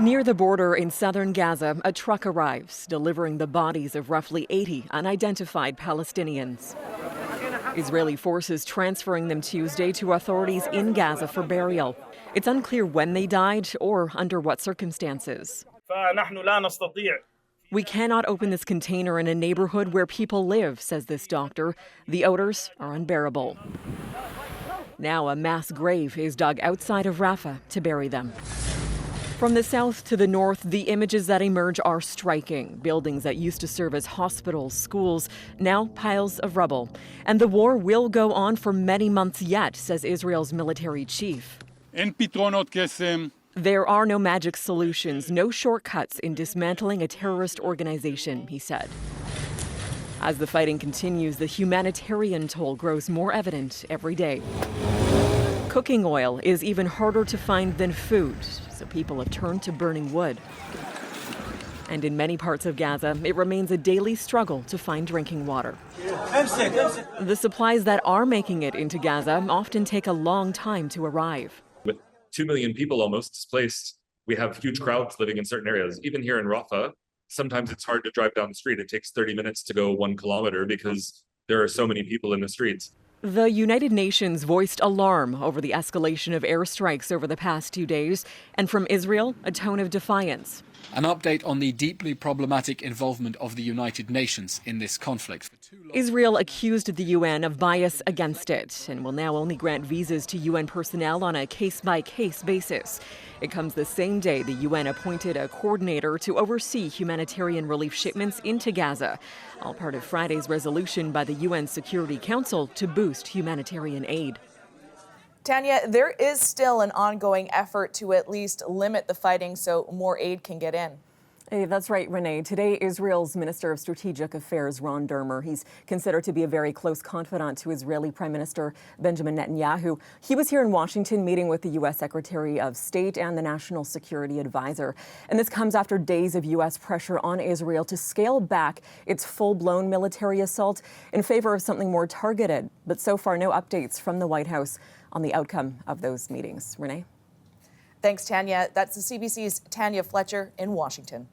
Near the border in southern Gaza, a truck arrives, delivering the bodies of roughly 80 unidentified Palestinians. Israeli forces transferring them Tuesday to authorities in Gaza for burial. It's unclear when they died or under what circumstances. We cannot open this container in a neighborhood where people live, says this doctor. The odors are unbearable. Now a mass grave is dug outside of Rafah to bury them. From the south to the north, the images that emerge are striking. Buildings that used to serve as hospitals, schools, now piles of rubble. And the war will go on for many months yet, says Israel's military chief. There are no magic solutions, no shortcuts in dismantling a terrorist organization, he said. As the fighting continues, the humanitarian toll grows more evident every day. Cooking oil is even harder to find than food, so people have turned to burning wood. And in many parts of Gaza, it remains a daily struggle to find drinking water. The supplies that are making it into Gaza often take a long time to arrive. With 2 million people almost displaced, we have huge crowds living in certain areas. Even here in Rafah, sometimes it's hard to drive down the street. It takes 30 minutes to go 1 kilometer because there are so many people in the streets. The United Nations voiced alarm over the escalation of airstrikes over the past 2 days, and from Israel, a tone of defiance. An update on the deeply problematic involvement of the United Nations in this conflict. Israel accused the UN of bias against it and will now only grant visas to UN personnel on a case-by-case basis. It comes the same day the UN appointed a coordinator to oversee humanitarian relief shipments into Gaza, all part of Friday's resolution by the UN Security Council to boost humanitarian aid. Tanya, there is still an ongoing effort to at least limit the fighting so more aid can get in. Hey, that's right, Renee. Today, Israel's Minister of Strategic Affairs, Ron Dermer, he's considered to be a very close confidant to Israeli Prime Minister Benjamin Netanyahu. He was here in Washington meeting with the U.S. Secretary of State and the National Security Advisor. And this comes after days of U.S. pressure on Israel to scale back its full-blown military assault in favor of something more targeted. But so far, no updates from the White House on the outcome of those meetings. Renee? Thanks, Tanya. That's the CBC's Tanya Fletcher in Washington.